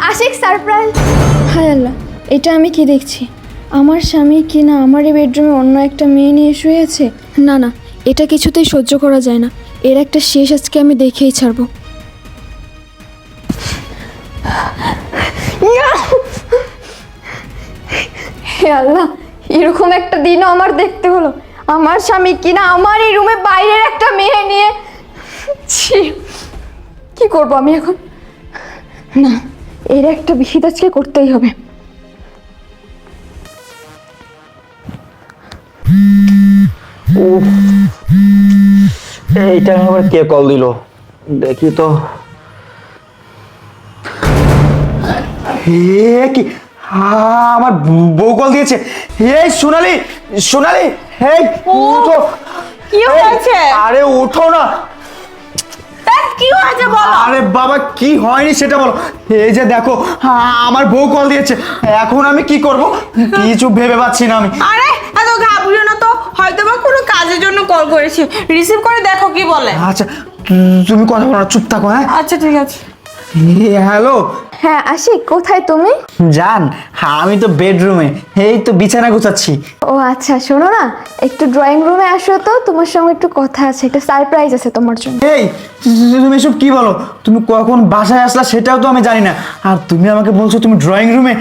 Ashiq surprise! হায় আল্লাহ, এটা আমি কি দেখছি? আমার স্বামী কি না আমার এই বেডরুমে অন্য একটা মেয়ে নিয়ে শুয়ে আছে? না না, এটা কিছুতেই সহ্য করা যায় না। এর একটা শেষ আজকে আমি দেখেই ছাড়বো। হে আল্লাহ, এরকম একটা দিনও আমার দেখতে হলো। আমার স্বামী কিনা আমার এই রুমে বাইরের একটা মেয়ে নিয়ে। ছি, কি করবো আমি এখন? না, এর একটা বিহিত আজকে করতেই হবে। এইটা আবার কে কল দিল দেখি তো। কি আমার বউ কল দিয়েছে। এই সোনালি, সোনালি, এই উঠো। কি হয়েছে? আরে উঠো না। কি হয়েছে বলো? আরে বাবা, কি হয়নি সেটা বলো। এই যে দেখো, আমার বউ কল দিয়েছে। এখন আমি কি করব কিছু ভেবে পাচ্ছি না আমি। আরে এত ঘাবড়িও না তো, হয়তো বা কোনো কাজের জন্য কল করেছে। রিসিভ করে দেখো কি বলে। আচ্ছা, তুমি কথা বলো না, চুপ থাকো। হ্যাঁ, আচ্ছা ঠিক আছে। হ্যালো। হ্যাঁ আশিক, কোথায় তুমি? জান, আমি তো বেডরুমে, এই তো বিছানা গুছাচ্ছি। ও আচ্ছা, শোনো না, একটু ড্রয়িং রুমে আসো তো, তোমার সঙ্গে একটু কথা আছে, একটা সারপ্রাইজ আছে তোমার জন্য। এই, তুমি এসব কি বলো? তুমি কখন বাসায় আসলা সেটাও তো আমি জানি না, আর তুমি আমাকে বলছো তুমি ড্রয়িং রুমে।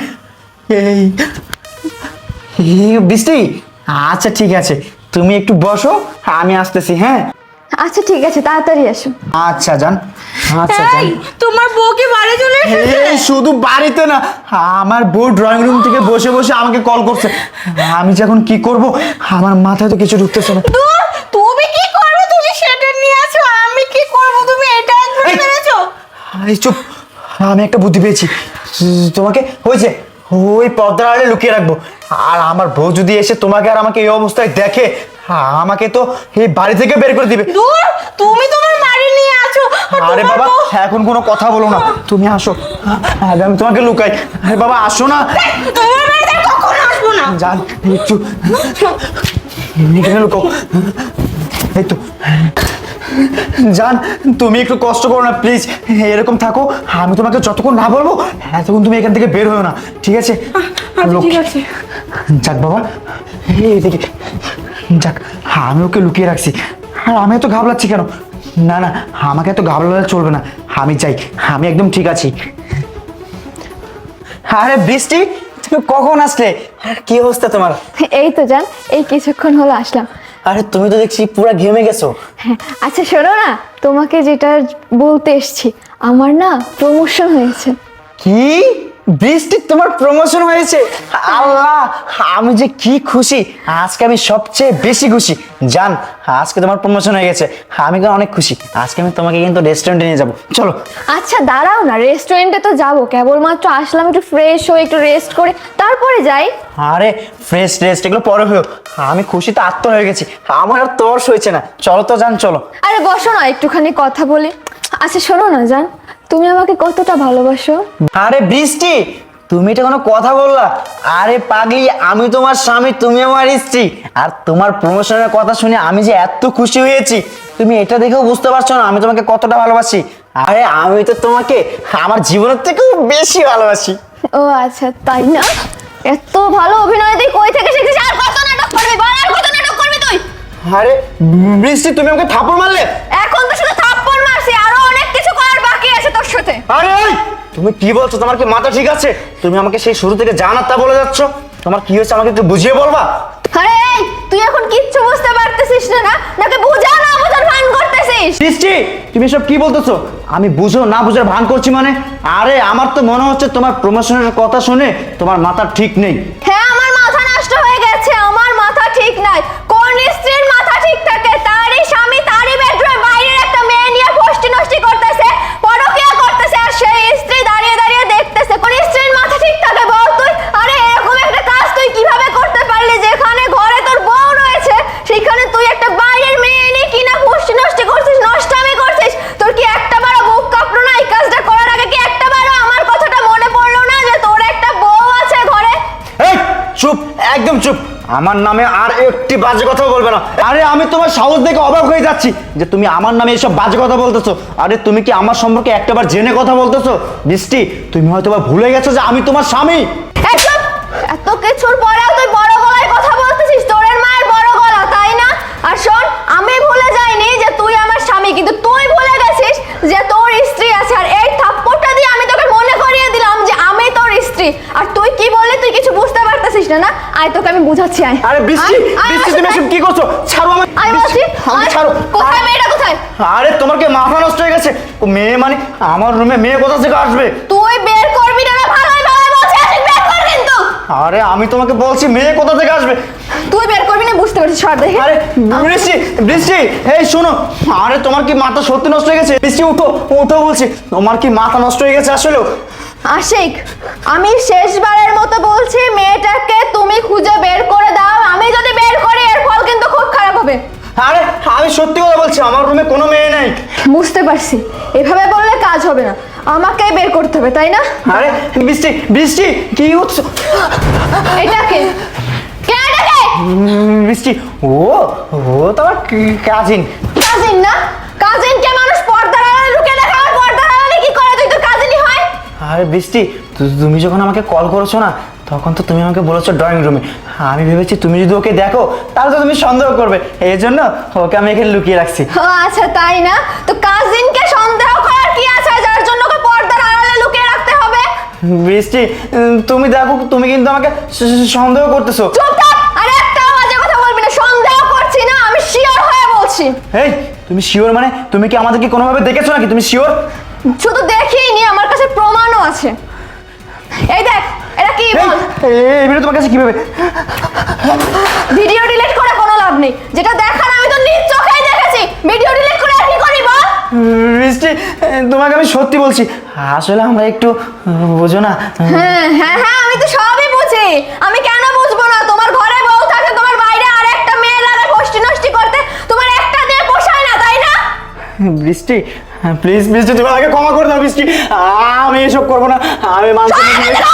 এই বৃষ্টি, আচ্ছা ঠিক আছে, তুমি একটু বসো, আমি আসতেছি। হ্যাঁ আচ্ছা ঠিক আছে, তাড়াতাড়ি আসো। আচ্ছা জান, আচ্ছা জান। এই তোমার বউ কি বাড়ি চলে এসেছে? এই শুধু বাড়িতে না, আমার বউ ড্রয়িং রুম থেকে বসে বসে আমাকে কল করছে। আমি যে এখন কি করব, আমার মাথায় তো কিছু ঢুকতেছে না। দূর, তুমি কি করবে? তুমি সেটা নিয়ে আছো, আমি কি করব? তুমি এটা একবার ভেবেছো? এই চুপ, আমি একটা বুদ্ধি পেয়েছি। তোমাকে হয়েছে ওই পর্দার আড়ে লুকিয়ে রাখবো, আর আমার বউ যদি এসে তোমাকে আর আমাকে এই অবস্থায় দেখে, আমাকে তো এই বাড়ি থেকে বের করে দিবে। দূর, তুমি তোমার বাড়ি নিয়ে আছো। আর আরে তোমার বাবা, বউ- এখন কোনো কথা বলো না, তুমি আসো। আগে আমি তোমাকে লুকাই। আরে বাবা, আসো না। তোমার বাড়িতে আর কখনো আসবো না। জান, একটু এখানে লুকাও। এই তো জান, তুমি একটু কষ্ট করো না প্লিজ, এরকম থাকো। আমি তোমাকে যতক্ষণ না বলবো ততক্ষণ তুমি এখান থেকে বের হও না, ঠিক আছে? আচ্ছা ঠিক আছে। যাক বাবা, এইদিকে যাক, আমি ওকে লুকিয়ে রাখছি। আর আমি এত ঘাবড়াচ্ছি কেন? না না, আমাকে এত ঘাবড়ালে চলবে না, আমি চাই, আমি একদম ঠিক আছি। আরে বৃষ্টি, তুমি কখন আসলে? কি অবস্থা তোমার? এই তো জান, এই কিছুক্ষণ হলো আসলাম। আরে তুমি তো দেখছি পুরো ঘেমে গেছো। হ্যাঁ আচ্ছা, শোনো না, তোমাকে যেটা বলতে এসছি, আমার না প্রমোশন হয়েছে। কি বৃষ্টি, তোমার প্রমোশন হয়েছে? আল্লাহ, আমি যে কি খুশি, আজকে আমি সবচেয়ে বেশি খুশি। জান, আজকে তোমার প্রমোশন হয়ে গেছে, আমি কিন্তু অনেক খুশি। আজকে আমি তোমাকে কিন্তু রেস্টুরেন্টে নিয়ে যাবো, চলো। আচ্ছা দাঁড়াও না, রেস্টুরেন্টে তো যাবো, কেবলমাত্র আসলাম, একটু ফ্রেশ হয়ে একটু রেস্ট করে তারপরে যাই। আরে ফ্রেশ রেস্ট এগুলো পরে হয়েও, আমি খুশিতে আত্ম হয়ে গেছি, আমার আর তর্স হয়েছে না। চলো তো জান, চলো। আরে বসো না, একটুখানি কথা বলি। আচ্ছা শোনো না জান, তুমি আমাকে কতটা ভালোবাসো? আরে বৃষ্টি, তুমি এটা কোনো কথা বললা? আরে পাগলি, আমি তোমার স্বামী, তুমি আমার স্ত্রী, আর তোমার প্রমোশনের কথা শুনে আমি যে এত খুশি হয়েছি, তুমি এটা দেখেও বুঝতে পারছো না আমি তোমাকে কতটা ভালোবাসি। আরে আমি তো তোমাকে আমার জীবনের থেকেও বেশি ভালোবাসি। ও আচ্ছা, তাই না? এত ভালো অভিনয় তুই কই থেকে শিখেছিস? আর কত নাটক করবি বল, আর কত নাটক করবি তুই? আরে বৃষ্টি, তুমি আমাকে থাপ্পড় মারলে। এখন তো শুধু থাপ্পড় মারছি, আরো অনেক কিছু করার বাকি আছে তোর সাথে। আরে এই, তুমি কি বলছো? তোমার কি মাথা ঠিক আছে? তুমি আমাকে সেই শুরু থেকে জানার তা বলে যাচ্ছ। তোমার কি হয়েছে আমাকে একটু বুঝিয়ে বলবা? আরে এই, তুই এখন কিচ্ছু বুঝতে পারতেছিস না, নাকি বুঝা না বুঝার ভান করতেছিস? বৃষ্টি, তুমি সব কি বলতেছো? আমি বুঝো না বুঝার ভান করছি মানে? আরে আমার তো মনে হচ্ছে তোমার প্রমোশনের কথা শুনে তোমার মাথা ঠিক নেই। হ্যাঁ, আমার মাথা নষ্ট হয়ে গেছে, আমার মাথা ঠিক নাই। কোন স্ত্রীর মাথা ঠিক থাকে? তারই স্বামী তারই বেডরুমে বাইরের একটা মেয়ে নিয়ে ফষ্টি নষ্টি করতেছে, পরকীয়া করতেছে, আর সেই স্ত্রী দাঁড়িয়ে দাঁড়িয়ে দেখতেছে। কোন স্ত্রীর মাথা ঠিক থাকে বল তুই? আরে এরকম একটা কাজ তুই কিভাবে করতে পারলি? যেখানে ঘরে তোর বউ রয়েছে সেখানে তুই একটা বাইরের মেয়ে এনে কিনা ফষ্টি নষ্টি করছিস, নষ্টামি করছিস। তোর কি একটা বারো বুক কাঁপলো না? এই কাজটা করার আগে কি একটা বারো আমার কথাটা মনে পড়লো না যে তোর একটা বউ আছে ঘরে? এই চুপ, একদম চুপ। আমার নামে আর একটি বাজে কথা বলবে না। আরে আমি তোমার সাহস দেখে অবাক হয়ে যাচ্ছি যে তুমি আমার নামে এসব বাজে কথা বলতেছো। আরে তুমি কি আমার সম্পর্কে একটাবার জেনে কথা বলতেছো? বৃষ্টি, তুমি হয়তো বা ভুলে গেছো যে আমি তোমার স্বামী। এত কিছুর পরেও তুই বড় গলায় কথা বলতেছিস, তোর মায়ের বড় গলা, তাই না? আর শোন, আমি ভুলে যাইনি যে তুই আমার স্বামী, কিন্তু তুই ভুলে গেছিস যে তোর স্ত্রী আছে। আর এই থাপ্পড়টা দিয়ে আমি তোকে মনে করিয়ে দিলাম যে আমি তোর স্ত্রী। আর তুই কি বললি, তুই কিছু বুঝতে পারতেছিস না না? আয় তোকে আমি বুঝাচ্ছি, আয়। আরে বৃষ্টি, আয়, বৃষ্টি আমার তুমি সাথে এসব কি করছো? ছাড়ো আমাকে। আয় বৃষ্টি, বলছি, আমাকে আয়। ছাড়ো। কোথায় মেয়েটা, কোথায়? আরে তোমার কি মাথা নষ্ট হয়ে গেছে? ও মেয়ে মানে আমার রুমে মেয়ে কোথা থেকে আসবে? তুই বের করবি না, ভালোই ভালোই বলছি, আশিক বের কর কিন্তু। আরে আমি তোমাকে বলছি মেয়ে কোথা থেকে আসবে। তুই বের করবি না, বুঝতে পারছিস? সর দেখি। আরে বৃষ্টি, বৃষ্টি, এই শোনো। আরে তোমার কি মাথা সত্যি নষ্ট হয়ে গেছে? বৃষ্টি উঠো, উঠো বলছি। তোমার কি মাথা নষ্ট হয়ে গেছে আসলেও? আশিক, আমি শেষবারের মতো বলছি, মেয়েটাকে তুমি খুঁজে বের করে দাও। আমি যদি বের করি এর ফল কিন্তু খুব খারাপ হবে। আরে আমি সত্যি কথা বলছি, আমার রুমে কোনো মেয়ে নেই। বুঝতে পারছি, এভাবে বললে কাজ হবে না, আমাকেই বের করতে হবে, তাই না? আরে বৃষ্টি, বৃষ্টি কি হচ্ছে? এটাকে কে? এটাকে বৃষ্টি, ও ও তোমার কাজিন। কাজিন না? কাজিনকে মানুষ পর্দার আড়ালে লুকিয়ে রাখে, আর পর্দার আড়ালে কি করে? তুই তো কাজিনই হয়। আরে বৃষ্টি, তুমি যখন আমাকে কল করেছো না, তখন তো তুমি আমাকে বলেছো ড্রয়িং রুমে। আমি ভেবেছি তুমি যদি ওকে দেখো তাহলে তো তুমি সন্দেহ করবে, এই জন্য ওকে আমি এখানে লুকিয়ে রাখছি। ও আচ্ছা, তাই না? তো কাজিনকে সন্দেহ করার কি আছে যার জন্য ওকে পর্দার আড়ালে লুকিয়ে রাখতে হবে? বৃষ্টি, তুমি দেখো, তুমি কিন্তু আমাকে সন্দেহ করতেছো। চুপ থাক, আর একটাও বাজে কথা বলবি না। সন্দেহ করছি না, আমি শিওর হয়ে বলছি। এই তুমি শিওর মানে? তুমি কি আমাদেরকে কোনোভাবে দেখেছো নাকি? তুমি শিওর? শুধু দেখিনি, আমার কাছে প্রমাণও আছে। এই দেখ, এটা কি বল? এই ভিডিও তোমার কাছে কিভাবে? ভিডিও ডিলিট করে কোনো লাভ নেই, যেটা দেখার আমি তো নিজ চোখেই দেখেছি। ভিডিও ডিলিট করে আর কি করবি বল? বৃষ্টি, তোমাকে আমি সত্যি বলছি, আসলে আমরা একটু বোঝো না। হ্যাঁ হ্যাঁ হ্যাঁ, আমি তো সবই বুঝি। আমি কেন বুঝবো না? তোমার ঘরে বউ থাকে, তোমার বাইরে আর একটা মেয়ে লাগে ফষ্টি নষ্টি করতে, তোমার একটা দিয়ে পোষায় না, তাই না? বৃষ্টি, প্লিজ বৃষ্টি, তুমি আমাকে ক্ষমা করে দাও। বৃষ্টি, আমি এসব করবো না, আমি মানছি না।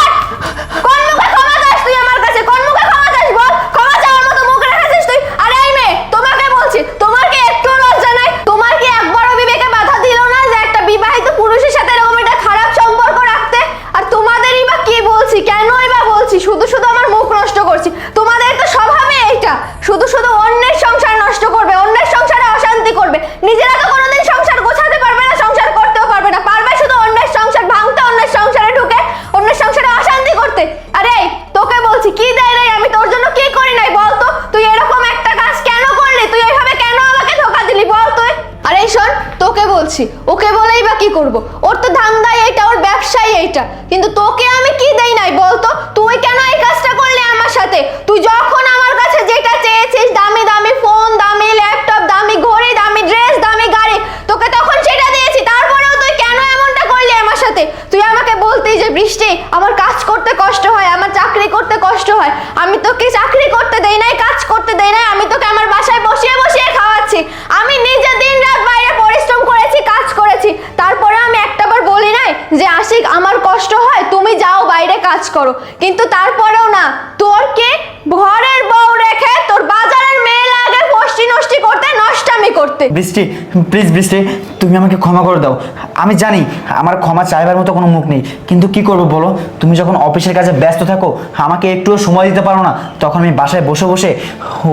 কোন মুখে ক্ষমা চাস তুই আমার কাছে? কোন মুখে ক্ষমা চাস বল? ক্ষমা চাওয়ার মতো মুখ রেখেছিস তুই? আরে এই মেয়ে, তোমাকে বলছি, তোমার কি একটু লজ্জা নাই? তোমার কি একবারও বিবেকে বাধা দিল না যে একটা বিবাহিত পুরুষের সাথে এরকম একটা খারাপ সম্পর্ক রাখতে? আর তোমাদেরই বা কি বলছি, কেনই বা বলছি? শুধু শুধু আমার মুখ নষ্ট করছি। তোমাদের তো স্বভাবই এইটা, শুধু শুধু অন্যের সংসার নষ্ট করবে, অন্যের সংসারে অশান্তি করবে। নিজেরা তো কোনোদিন সংসার গোছাতে পারবে না, সংসার করতেও পারবে না, পারবে শুধু অন্যের সংসার ভাঙতে, অন্যের সংসারে ঢুকে অন্যের সংসারে অশান্তি করতে। আরে তোকে বলছি, কি দেয় নাই আমি তোর জন্য? কি করি নাই বল তো? তুই এরকম একটা কাজ কেন করলি? তুই এইভাবে কেন আমাকে ধোকা দিলি বল তুই? আরে শোন, তোকে বলছি, ওকে বলেই বা কি করব? ওর তো ধান্দাই এইটা, ওর ব্যবসাই এইটা, কিন্তু তোকে আমি কি দেই নাই বল তো? তুই কেন এই কাজটা করলি আমার সাথে? তুই যখন আমার কাছে যেটা চেয়েছিস, দামি দামি ফোন, দামি ল্যাপটপ, দামি ঘড়ি, দামি ড্রেস, দামি গাড়ি, তোকে তখন সেটা দিয়েছি। তারপরেও তুই কেন এমনটা করলি আমার সাথে? তুই আমাকে বলতি যে বৃষ্টি, আমার কাজ করতে কষ্ট হয়, আমার চাকরি করতে কষ্ট হয়। আমি তোকে চাকরি করতে দেই নাই, কাজ করতে দেই নাই, আমি তোকে আমার বাসায় বসিয়ে বসিয়ে খাওয়াচ্ছি। আমি নিজে দিন রাত বাইরে পরিশ্রম করেছি, কাজ করেছি, তারপরে আমি একটাবার বলি নাই যে আশিক আমার কষ্ট হয়, তুমি যাও বাইরে কাজ করো? কিন্তু তারপরেও না, তোর কে ঘরের বউ রেখে তোর বাজারের মেয়ে লাগে ফষ্টি নষ্টি করতে, নষ্টামি করতে। বৃষ্টি, প্লিজ বৃষ্টি, তুমি আমাকে ক্ষমা করে দাও। আমি জানি আমার ক্ষমা চাইবার মতো কোনো মুখ নেই, কিন্তু কি করবো বলো? তুমি যখন অফিসের কাজে ব্যস্ত থাকো, আমাকে একটুও সময় দিতে পারো না, তখন আমি বাসায় বসে বসে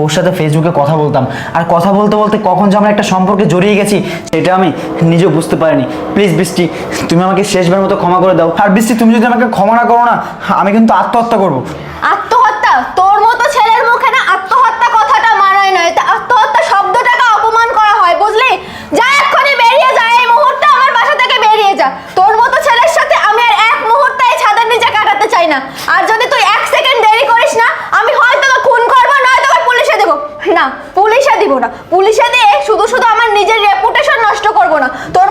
ওর সাথে ফেসবুকে কথা বলতাম। আর কথা বলতে বলতে কখন যে আমরা একটা সম্পর্কে জড়িয়ে গেছি সেটা আমি নিজেও বুঝতে পারিনি। প্লিজ বৃষ্টি, তুমি আমাকে শেষবার মতো ক্ষমা করে দাও। আর বৃষ্টি, তুমি যদি আমাকে ক্ষমা না করো না, আমি কিন্তু আত্মহত্যা করবো। আত্মহত্যা? তোর মতো ছেলের মুখে না আত্মহত্যা কথাটা মানায় না। এটা আত্মহত্যা শব্দটাকে অপমান করা হয়, বুঝলি? যা এক্ষুনি বেরিয়ে যা, এই মুহূর্তে আমার বাসা থেকে বেরিয়ে যা। তোর মতো ছেলের সাথে আমি আর এক মুহূর্তে এই ছাদের নিচে কাটাতে চাই না। আর যদি তুই এক সেকেন্ড দেরি করিস না, আমি হয় তোকে খুন করবো, নয় তোকে পুলিশে দেবো। না, পুলিশে দিব না। পুলিশে দিয়ে শুধু শুধু আমার নিজের রেপুটেশন নষ্ট করবো না। তোর